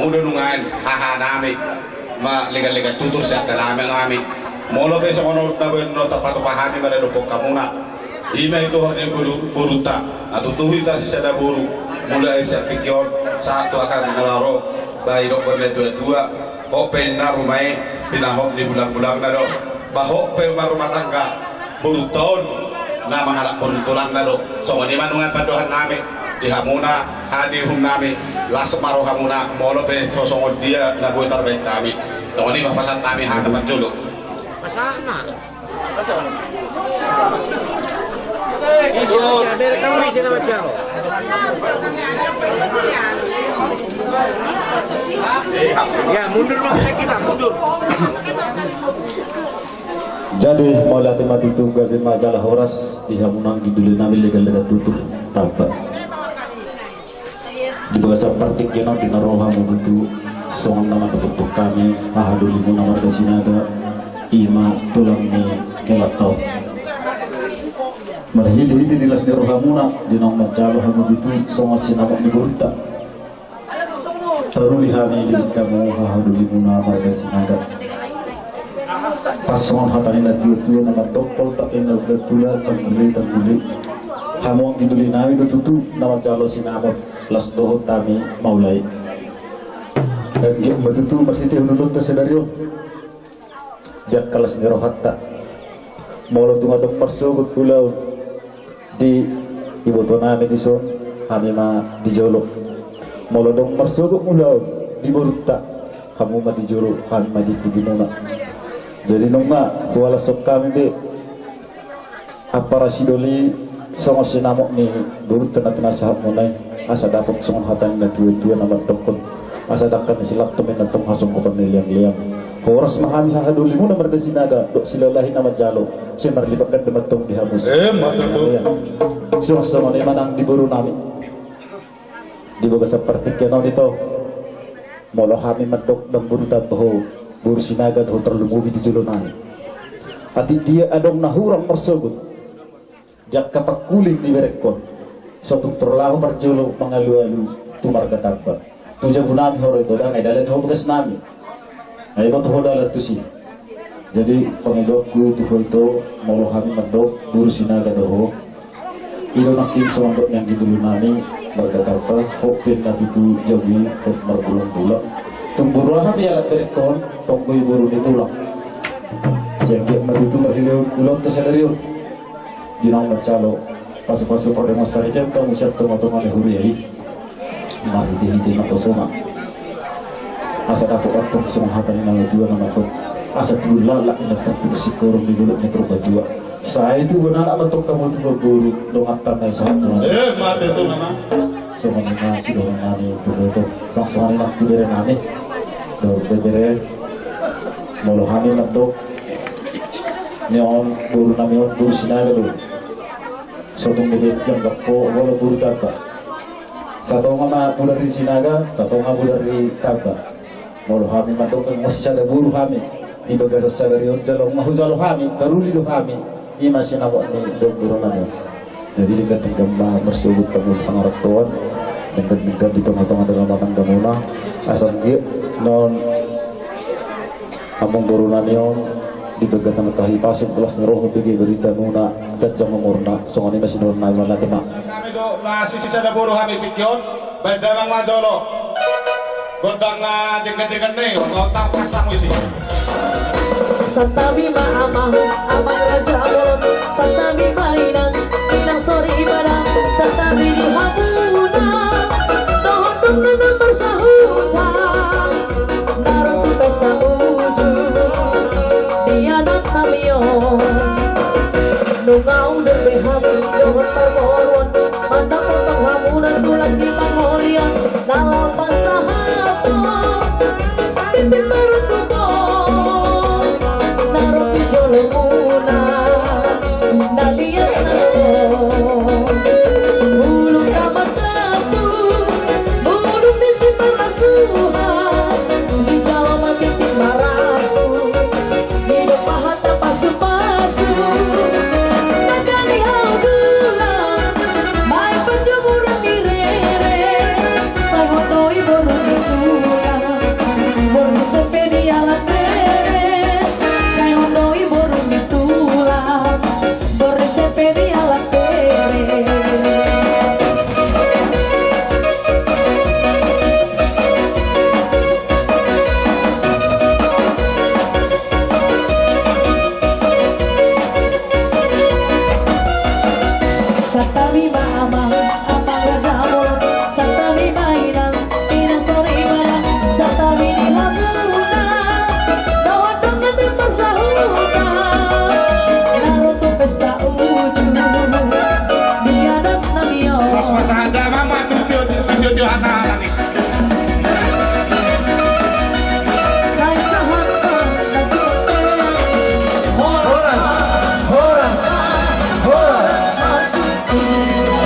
mudo nungan haha nami ma lega tutur sa kaname nami molo pe so ono na no tapato pahani mare do kamuna ina itu hone buruta atau tuhita sisa buru mulai sa pikir satu akan ngalaro bayi do perne dua open na rumai pinahok di bulan-bulan na do bahok pe rumah tangga buruton na mangalak buruntulan na do so ni manungan padohan nami di hamuna hadi hum nami las maro hamuna molo pe sosong dia na buat terbaik kami so ni papasan kami hata panjulu Pasana. Ya mundur makanya kita mundur. Jadi mau latih mati tunggal di majalah horas di hamunang di dulu nabi legal tutup tanpa di bahasa partik jenau di naroha mubutu song nama bentuk kami ahadul ibu nama sinaga ima tulang ni kelatau marhidi di las naroha muna di nong majalah mubutu song sinama ni burita teruli hani di kamu ahadul ibu nama sinaga pasong hatani na dua nama dokol tak enak betulan tak beli hamong dibeli nawi do tutu nama jalo sinamot las dohot tami maulai dan dia betutu masih teh nulun tersedario jak kalas nero hatta molo tunga dok persugut pulau di ibu tonami di son kami ma di jolo molo dok persugut pulau di burta kamu ma di jolo kami ma di kubinuna jadi nungna kuala sok kami be apa rasidoli songo sinamok ni dulu tenak nasahap mulai asa dapat songo hatan na dua nama dokon asa dakkan silak temen na tong hasong ko liang horas mahami hahaduli mo na margasinaga dok silalahi nama jalo si marlibakan dematong dihamus songo ni manang diburu nami dibaga sa partikeno dito molo hami madok dan buru tabaho buru sinaga do terlumubi di julunani ati dia adong nahurang persogut jak kapak kulit di berekon suatu terlalu berjolo mengalu-alu tumar katapa tujuh bunami horo itu dah ngai dalam bekas nami ngai kau tuh dalam tu sih jadi pengedokku tuh itu mau kami mendok buru sinaga doho itu nakin sombong yang di dulu nami berkatapa hopin nabi tu jawi hop berbulan-bulan tumburu kami alat berekon tonggo buru ditulang yang dia itu berhilang ulang tersadariun dinang macalo pasok-pasok pada masa itu kamu siap teman-teman huri mari di na pesona asa dapat waktu semua hatan yang dua nama tu asa tulala ina tapi sikor di bulan metro dua saya itu benar untuk kamu tu berburu dongatan dari satu mati itu nama semua nasi dorong nani begitu sama nak beri nani do beri molohani nak neon buru nami on buru sinaga do satu milik yang gapo wala buru taba satu ngama bulari sinaga satu ngama bulari taba molo kami mandok masih ada buru kami di bagasa salarion jalong mahu jalong kami daruli do kami ima sinawa ni do buru nami jadi dekat gambar bersebut kamu pangarap tuan dekat di tengah-tengah dalam matang kamuna asal dia non among buru nami di bagatan kahi pasir belas neroh pergi berita nuna dan jam mengurna songani masih dorong naik mana tema kami do masih sisa ada buruh kami pikion berdamang majolo godang na dengan nih ngotak pasang isi Santabi ma'amahu amang raja ulun Santabi mainan ilang sore ibadah Santabi di hamuna dohon dengan bersahutan narung pesta uju diadat namion nungau dan behabi jangan termoron mandang utang hamunan bulan di Mongolia dalam bangsa hato titik baru tubuh naruh di jolong